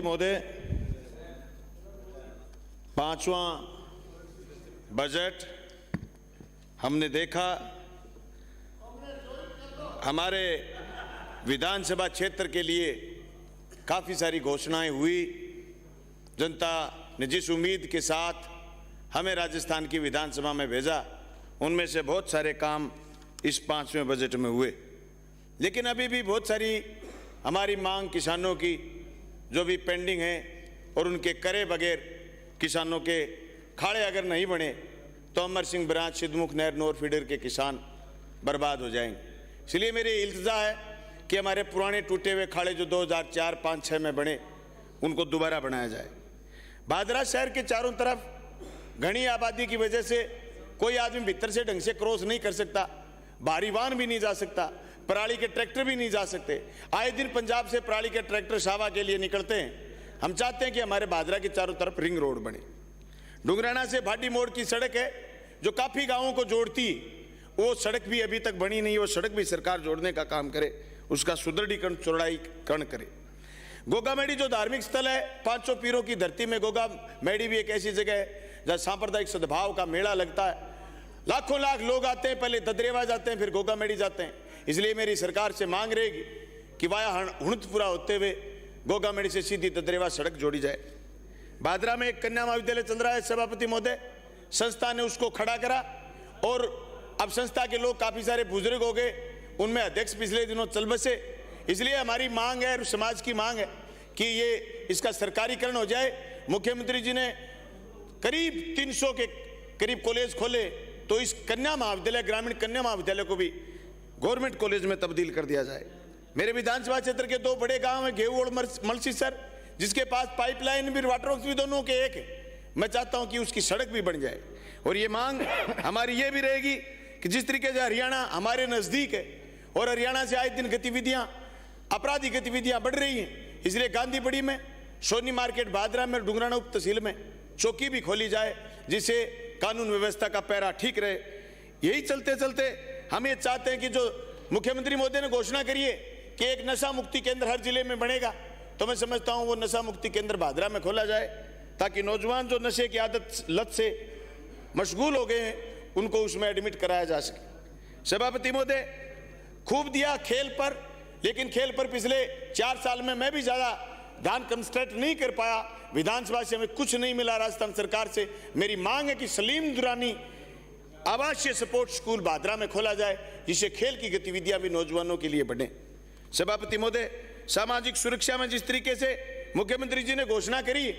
महोदय, पांचवां बजट हमने देखा, हमारे विधानसभा क्षेत्र के लिए काफ़ी सारी घोषणाएं हुई। जनता ने जिस उम्मीद के साथ हमें राजस्थान की विधानसभा में भेजा, उनमें से बहुत सारे काम इस पांचवें बजट में हुए। लेकिन अभी भी बहुत सारी हमारी मांग किसानों की जो भी पेंडिंग है, और उनके करे बगैर किसानों के खाड़े अगर नहीं बने तो अमर सिंह ब्रांच सिद्धमुख नहर नोर फीडर के किसान बर्बाद हो जाएंगे। इसलिए मेरी इल्तजा है कि हमारे पुराने टूटे हुए खाड़े जो 2004, 5, 6 में बने, उनको दोबारा बनाया जाए। भादरा शहर के चारों तरफ घनी आबादी की वजह से कोई आदमी भीतर से ढंग से क्रॉस नहीं कर सकता, भारी वाहन भी नहीं जा सकता, पराली के ट्रैक्टर भी नहीं जा सकते। आए दिन पंजाब से पराली के ट्रैक्टर शावा के लिए निकलते हैं। हम चाहते हैं कि हमारे भादरा के चारों तरफ रिंग रोड बने। डुंगराना से भाटी मोड़ की सड़क है जो काफ़ी गांवों को जोड़ती, वो सड़क भी अभी तक बनी नहीं। वो सड़क भी सरकार जोड़ने का काम करे, उसका सुदृढ़ीकरण, चौड़ाईकरण करे। गोगा मेडी जो धार्मिक स्थल है, 500 पीरों की धरती में गोगा मेडी भी एक ऐसी जगह है जहाँ सांप्रदायिक सद्भाव का मेला लगता है। लाखों लाख लोग आते हैं, पहले ददरेवा जाते हैं, फिर गोगा मेडी जाते हैं। इसलिए मेरी सरकार से मांग रहेगी कि वाया हुणतपुरा होते हुए गोगा मेडी से सीधी ददरेवा सड़क जोड़ी जाए। भादरा में एक कन्या महाविद्यालय चल रहा है सभापति महोदय, संस्था ने उसको खड़ा करा, और अब संस्था के लोग काफ़ी सारे बुजुर्ग हो गए, उनमें अध्यक्ष पिछले दिनों चल बसे। इसलिए हमारी मांग है, समाज की मांग है कि ये इसका सरकारीकरण हो जाए। मुख्यमंत्री जी ने करीब 300 के करीब कॉलेज खोले, तो इस कन्या महाविद्यालय, ग्रामीण कन्या महाविद्यालय को भी गवर्नमेंट कॉलेज में तब्दील कर दिया जाए। मेरे विधानसभा क्षेत्र के 2 बड़े गांव हैं, घेऊ और मलसीसर, जिसके पास पाइपलाइन भी, वाटर वर्क्स भी दोनों के एक है। मैं चाहता हूं कि उसकी सड़क भी बन जाए। और ये मांग हमारी ये भी रहेगी कि जिस तरीके से हरियाणा हमारे नज़दीक है, और हरियाणा से आए दिन गतिविधियाँ, आपराधिक गतिविधियाँ बढ़ रही हैं, इसलिए गांधीबड़ी में, सोनी मार्केट भादरा में, डुंगराना उप तहसील में चौकी भी खोली जाए, जिससे कानून व्यवस्था का पैरा ठीक रहे। यही चलते चलते हम ये चाहते हैं कि जो मुख्यमंत्री मोदी ने घोषणा करी है कि एक नशा मुक्ति केंद्र हर जिले में बनेगा, तो मैं समझता हूं वो नशा मुक्ति केंद्र भादरा में खोला जाए, ताकि नौजवान जो नशे की आदत, लत से मशगूल हो गए हैं, उनको उसमें एडमिट कराया जा सके। सभापति महोदय, खूब दिया खेल पर, लेकिन खेल पर पिछले 4 साल में मैं भी ज़्यादा ध्यान कंसंट्रेट नहीं कर पाया। विधानसभा से हमें कुछ नहीं मिला राजस्थान सरकार से। मेरी मांग है कि सलीम दुरानी आवासीय सपोर्ट स्कूल भादरा में खोला जाए, जिससे खेल की गतिविधियां भी नौजवानों के लिए बढ़े। सभापति महोदय, सामाजिक सुरक्षा में जिस तरीके से मुख्यमंत्री जी ने घोषणा करी,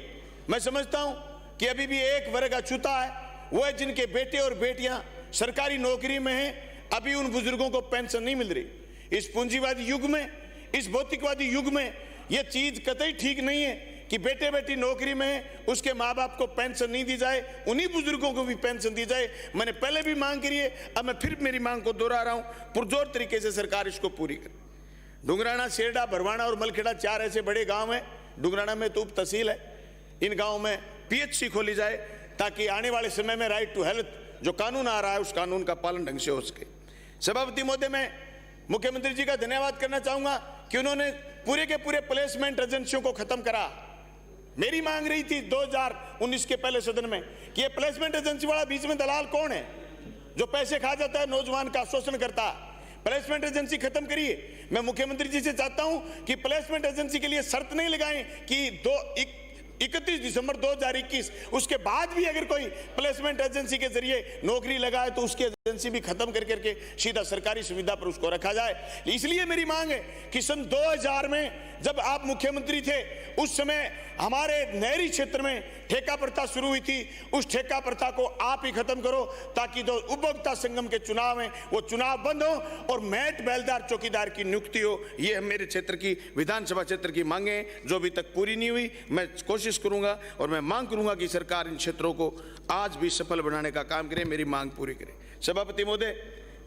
मैं समझता हूं कि अभी भी एक वर्ग अछूता है, वो है जिनके बेटे और बेटियां सरकारी नौकरी में हैं। अभी उन बुजुर्गों को पेंशन नहीं मिल रही। इस पूंजीवादी युग में, इस भौतिकवादी युग में यह चीज कतई ठीक नहीं है कि बेटे बेटी नौकरी में है, उसके माँ बाप को पेंशन नहीं दी जाए, उन्हीं बुजुर्गों को भी पेंशन दी जाए। मैंने पहले भी मांग करी है, अब मैं फिर मेरी मांग को दोहरा रहा हूं, पुरजोर तरीके से सरकार इसको पूरी करे। डुंगराना, सेरडा, भरवाना और मलखेड़ा 4 ऐसे बड़े गांव हैं। डुंगराना में तो उप तहसील है, इन गाँव में PHC खोली जाए, ताकि आने वाले समय में राइट टू हेल्थ जो कानून आ रहा है, उस कानून का पालन ढंग से हो सके। सभापति महोदय, मैं मुख्यमंत्री जी का धन्यवाद करना चाहूंगा कि उन्होंने पूरे के पूरे प्लेसमेंट एजेंसियों को खत्म करा। मेरी मांग रही थी 2019 के पहले सदन में कि ये प्लेसमेंट एजेंसी वाला बीच में दलाल कौन है जो पैसे खा जाता है, नौजवान का शोषण करता है। प्लेसमेंट एजेंसी खत्म करिए। मैं मुख्यमंत्री जी से चाहता हूं कि प्लेसमेंट एजेंसी के लिए शर्त नहीं लगाएं कि 31 दिसंबर 2021 उसके बाद भी अगर कोई प्लेसमेंट एजेंसी के जरिए नौकरी लगाए तो उसकी एजेंसी भी खत्म करके सीधा सरकारी सुविधा पर उसको रखा जाए। इसलिए मेरी मांग है कि सन 2000 में जब आप मुख्यमंत्री थे, उस समय हमारे नहरी क्षेत्र में ठेका प्रथा शुरू हुई थी। उस ठेका प्रथा को आप ही खत्म करो, ताकि जो उपभोक्ता संगम के चुनाव हैं वो चुनाव बंद हो और मैट बेलदार चौकीदार की नियुक्ति हो। ये मेरे क्षेत्र की, विधानसभा क्षेत्र की मांगे जो अभी तक पूरी नहीं हुई। मैं कोशिश करूंगा और मैं मांग करूंगा कि सरकार इन क्षेत्रों को आज भी सफल बनाने का काम करे, मेरी मांग पूरी करे। सभापति महोदय,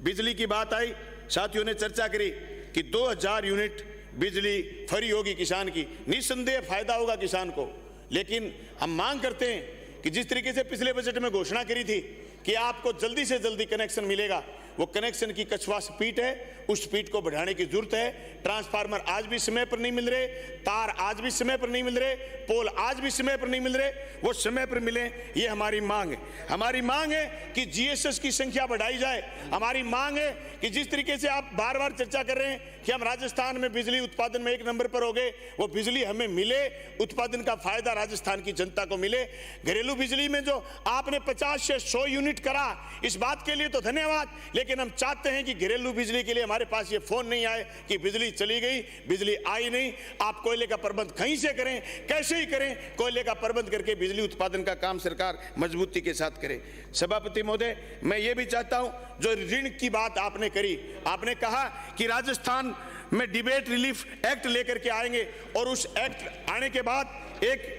बिजली की बात आई, साथियों ने चर्चा करी कि 2000 यूनिट बिजली फ्री होगी किसान की। निस्संदेह फायदा होगा किसान को, लेकिन हम मांग करते हैं कि जिस तरीके से पिछले बजट में घोषणा करी थी कि आपको जल्दी से जल्दी कनेक्शन मिलेगा, वो कनेक्शन की कछुआ स्पीड है, उस स्पीड को बढ़ाने की जरूरत है। ट्रांसफार्मर आज भी समय पर नहीं मिल रहे, तार आज भी समय पर नहीं मिल रहे, पोल आज भी समय पर नहीं मिल रहे, वो समय पर मिले, ये हमारी मांग है। हमारी मांग है कि जीएसएस की संख्या बढ़ाई जाए। हमारी मांग है कि जिस तरीके से आप बार बार चर्चा कर रहे हैं कि हम राजस्थान में बिजली उत्पादन में 1 नंबर पर हो गए, वो बिजली हमें मिले, उत्पादन का फायदा राजस्थान की जनता को मिले। घरेलू बिजली में जो आपने 50 से 100 यूनिट करा, इस बात के लिए तो धन्यवाद, लेकिन हम चाहते हैं कि घरेलू बिजली के लिए हमारे पास ये फोन नहीं आए कि बिजली चली गई, बिजली आई नहीं। आप कोयले का प्रबंध कहीं से करें, कैसे ही करें, कोयले का प्रबंध करके बिजली उत्पादन का काम सरकार मजबूती के साथ करे। सभापति महोदय, मैं ये भी चाहता हूं, जो ऋण की बात आपने करी, आपने कहा कि राजस्थान में डिबेट रिलीफ एक्ट लेकर के आएंगे और उस एक्ट आने के बाद एक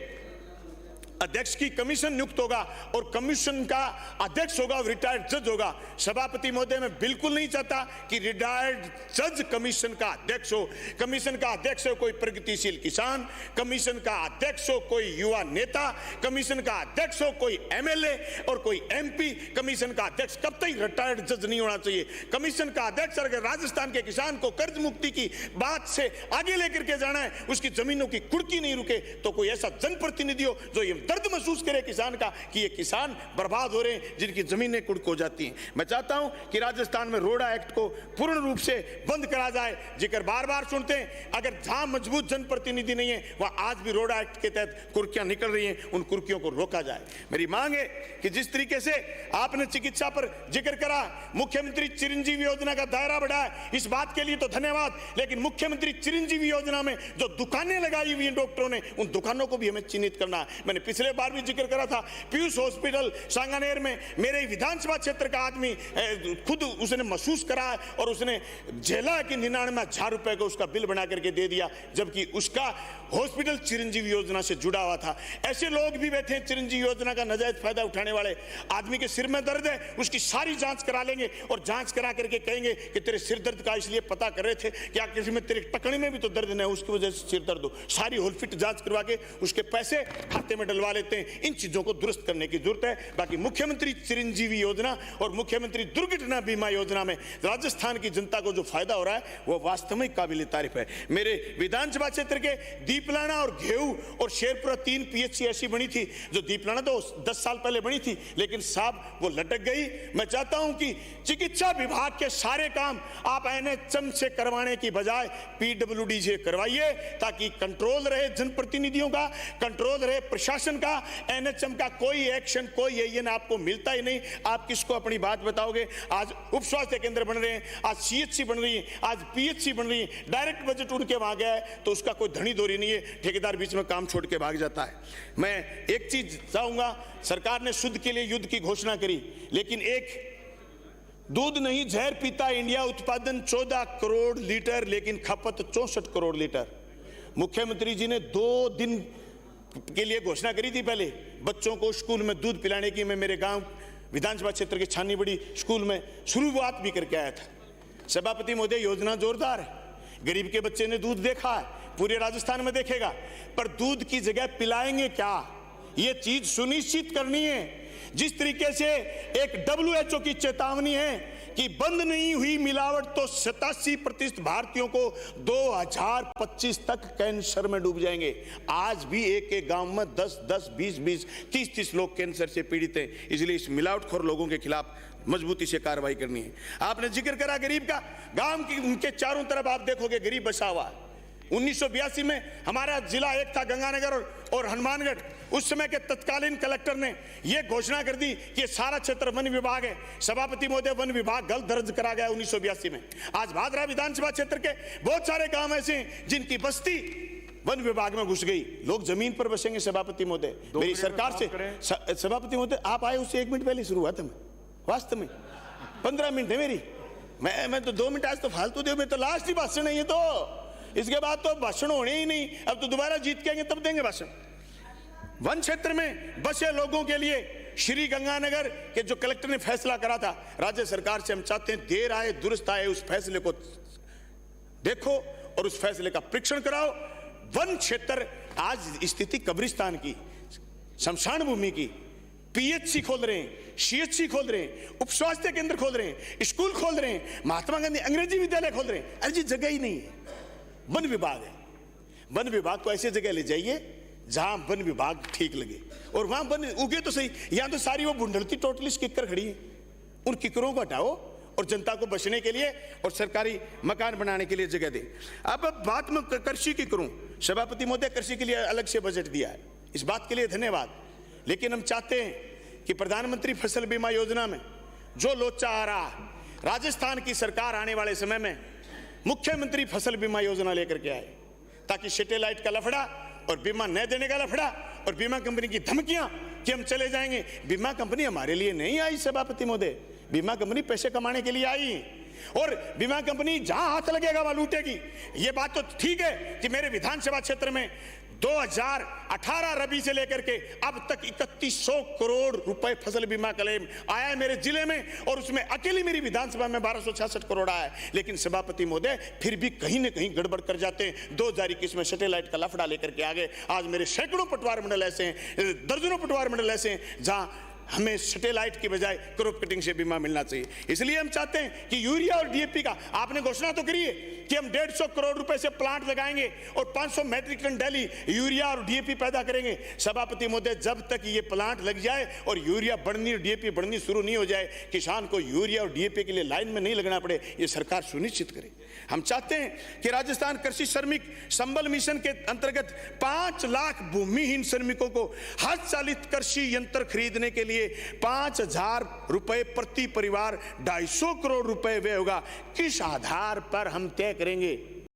अध्यक्ष की कमीशन नियुक्त होगा और कमीशन का अध्यक्ष होगा, रिटायर्ड जज होगा। सभापति महोदय, मैं बिल्कुल नहीं चाहता कि रिटायर्ड जज कमीशन का अध्यक्ष हो। कमीशन का अध्यक्ष हो कोई प्रगतिशील किसान, कमीशन का अध्यक्ष हो कोई युवा नेता, कमीशन का अध्यक्ष हो कोई एमएलए और कोई एमपी। कमीशन का अध्यक्ष कब तक रिटायर्ड जज नहीं होना चाहिए। कमीशन का अध्यक्ष अगर राजस्थान के किसान को कर्ज मुक्ति की बात से आगे लेकर के जाना है, उसकी जमीनों की कुर्की नहीं रुके, तो कोई ऐसा जनप्रतिनिधि हो जो ये दर्द महसूस करे किसान का कि ये किसान बर्बाद हो रहे हैं, जिनकी जमीनें कुर्क हो जाती हैं। मैं चाहता हूं कि राजस्थान में रोडा एक्ट को पूर्ण रूप से बंद करा जाए। जिक्र बार बार सुनते हैं, अगर जहां मजबूत जनप्रतिनिधि नहीं है वहां आज भी रोडा एक्ट के तहत कुर्कियां निकल रही हैं, उन कुर्कियों को रोका जाए। मेरी मांग है कि जिस तरीके से आपने चिकित्सा पर जिक्र करा, मुख्यमंत्री चिरंजीवी योजना का दायरा बढ़ाया, इस बात के लिए तो धन्यवाद, लेकिन मुख्यमंत्री चिरंजीवी योजना में जो दुकानें लगाई हुई हैं डॉक्टरों ने, उन दुकानों को भी हमें चिन्हित करना है। मैंने पिछले बार भी जिक्र करा था, पीयूष हॉस्पिटल सांगानेर में मेरे विधानसभा क्षेत्र का आदमी खुद उसने महसूस करा और उसने झेला कि 99,000 रुपए का उसका बिल बना करके दे दिया, जबकि उसका हॉस्पिटल चिरंजीवी योजना से जुड़ा हुआ था। ऐसे लोग भी बैठे हैं चिरंजीवी योजना का नाजायज फायदा उठाने वाले। आदमी के सिर में दर्द है, उसकी सारी जांच करा लेंगे और जांच करा करके कहेंगे कि तेरे सिर दर्द का इसलिए पता कर रहे थे क्या किसी में तेरे टकने में भी तो दर्द नहीं है, उसकी वजह से सिर दर्द हो। सारी होलफिट जांच करवा के उसके पैसे खाते में डलवा लेते हैं। इन चीजों को दुरुस्त करने की जरूरत है। बाकी मुख्यमंत्री चिरंजीवी योजना और मुख्यमंत्री दुर्घटना बीमा योजना में राजस्थान की जनता को जो फायदा हो रहा है वो वास्तव में काबिल तारीफ है। मेरे विधानसभा क्षेत्र के दीपलाना और घेऊ और शेरपुरा 3 पीएचसी ऐसी बनी थी, जो दीपलाना तो 10 साल पहले बनी थी, लेकिन साहब वो लटक गई। मैं चाहता हूं कि चिकित्सा विभाग के सारे काम आप एनएचएम से करवाने की बजाय पीडब्ल्यूडी से करवाइए, ताकि कंट्रोल रहे जनप्रतिनिधियों का, कंट्रोल रहे प्रशासन का। एनएचएम का कोई एक्शन, कोई एएन आपको मिलता ही नहीं। आप किसको अपनी बात बताओगे? आज उप स्वास्थ्य केंद्र बन रहे हैं, आज सीएचसी बन रही है, आज पीएचसी बन रही है, डायरेक्ट बजट उनके वहां गया है तो उसका कोई धनी दोरी नहीं है, ठेकेदार बीच में काम छोड़ के भाग जाता है। मैं एक चीज चाहूंगा, सरकार ने शुद्ध के लिए युद्ध की घोषणा करी, लेकिन एक दूध नहीं जहर पीता इंडिया, उत्पादन 14 करोड़ लीटर लेकिन खपत 64 करोड़ लीटर। मुख्यमंत्री जी ने 2 दिन के लिए घोषणा करी थी पहले, बच्चों को स्कूल में दूध पिलाने की। मैं मेरे गांव विधानसभा क्षेत्र के छानी बड़ी स्कूल में शुरुआत भी करके आया था। सभापति महोदय, योजना जोरदार है, गरीब के बच्चे ने दूध देखा है, पूरे राजस्थान में देखेगा, पर दूध की जगह पिलाएंगे क्या, ये चीज सुनिश्चित करनी है। जिस तरीके से एक WHO की चेतावनी है कि बंद नहीं हुई मिलावट तो 87% भारतीयों को 2025 तक कैंसर में डूब जाएंगे। आज भी एक गांव में 10-10, 20-20, 30-30 लोग कैंसर से पीड़ित हैं। इसलिए इस मिलावटखोर लोगों के खिलाफ मजबूती से कार्रवाई करनी है। आपने जिक्र करा गरीब का, गांव की उनके चारों तरफ आप देखोगे गरीब बसा हुआ है। 1982 में हमारा जिला एक था गंगानगर और हनुमानगढ़। उस समय के तत्कालीन कलेक्टर ने यह घोषणा कर दी कि सारा क्षेत्र वन विभाग है। सभापति महोदय, वन विभाग गलत दर्ज करा गया 1982 में। आज भादरा विधानसभा क्षेत्र के बहुत सारे गांव ऐसे हैं जिनकी बस्ती वन विभाग में घुस गई, लोग जमीन पर बसेंगे। सभापति महोदय, मेरी सरकार से, सभापति महोदय आप आए उससे 1 मिनट पहले शुरू हुआ था, मैं वास्तव में 15 मिनट है मेरी, मैं तो 2 मिनट आज तो फालतू दे, मैं तो लास्ट ही भाषण है ये, तो इसके बाद तो भाषण होने ही नहीं। अब तो दोबारा जीत के आएंगे तब देंगे भाषण। वन क्षेत्र में बसे लोगों के लिए श्री गंगानगर के जो कलेक्टर ने फैसला करा था, राज्य सरकार से हम चाहते हैं देर आए दुरुस्त आए, उस फैसले को देखो और उस फैसले का परीक्षण कराओ। वन क्षेत्र आज स्थिति कब्रिस्तान की, शमशान भूमि की, पीएचसी खोल रहे हैं, सीएचसी खोल रहे हैं, उप स्वास्थ्य केंद्र खोल रहे हैं, स्कूल खोल रहे हैं, महात्मा गांधी अंग्रेजी विद्यालय खोल रहे हैं। अरे जी जगह ही नहीं है। वन विभाग है, वन विभाग को ऐसी जगह ले जाइए जहां वन विभाग ठीक लगे और वहां वन उगे तो सही। यहां तो सारी वो बुंडलती टोटली किक्कर खड़ी है, उन किक्करों को हटाओ और जनता को बचने के लिए और सरकारी मकान बनाने के लिए जगह दे। अब बात मैं कृषि की करूं, सभापति महोदय कृषि के लिए अलग से बजट दिया है, इस बात के लिए धन्यवाद। लेकिन हम चाहते हैं कि प्रधानमंत्री फसल बीमा योजना में जो लोचा आ रहा है, राजस्थान की सरकार आने वाले समय में मुख्यमंत्री फसल बीमा योजना लेकर के आए, ताकि सैटेलाइट का लफड़ा और बीमा न देने का लफड़ा और बीमा कंपनी की धमकियां कि हम चले जाएंगे। बीमा कंपनी हमारे लिए नहीं आई सभापति महोदय, बीमा कंपनी पैसे कमाने के लिए आई और बीमा कंपनी जहां हाथ लगेगा वहां लूटेगी। ये बात तो ठीक है कि मेरे विधानसभा क्षेत्र में 2018 रबी से लेकर के अब तक 3100 करोड़ रुपए फसल बीमा क्लेम आया है मेरे जिले में और उसमें अकेली मेरी विधानसभा में 1266 करोड़ आया है। लेकिन सभापति महोदय फिर भी कहीं न कहीं गड़बड़ कर जाते हैं। 2021 में सैटेलाइट का लफड़ा लेकर के आगे आज मेरे सैकड़ों पटवार मंडल ऐसे हैं, दर्जनों पटवार मंडल ऐसे हैं जहां हमें सैटेलाइट की बजाय क्रॉप कटिंग से बीमा मिलना चाहिए। इसलिए हम चाहते हैं कि यूरिया और डीएपी का आपने घोषणा तो करी है कि हम 150 करोड़ रुपए से प्लांट लगाएंगे और 500 मैट्रिक टन डेली यूरिया और डीएपी पैदा करेंगे। सभापति महोदय जब तक ये प्लांट लग जाए और यूरिया बढ़नी और डीएपी बढ़नी शुरू नहीं हो जाए, किसान को यूरिया और डीएपी के लिए लाइन में नहीं लगना पड़े, ये सरकार सुनिश्चित करे। हम चाहते हैं कि राजस्थान कृषि श्रमिक संबल मिशन के अंतर्गत 5 लाख भूमिहीन श्रमिकों को हस्तचालित कृषि यंत्र खरीदने के लिए 5,000 रुपए प्रति परिवार 250 करोड़ रुपए व्यय होगा। किस आधार पर हम तय करेंगे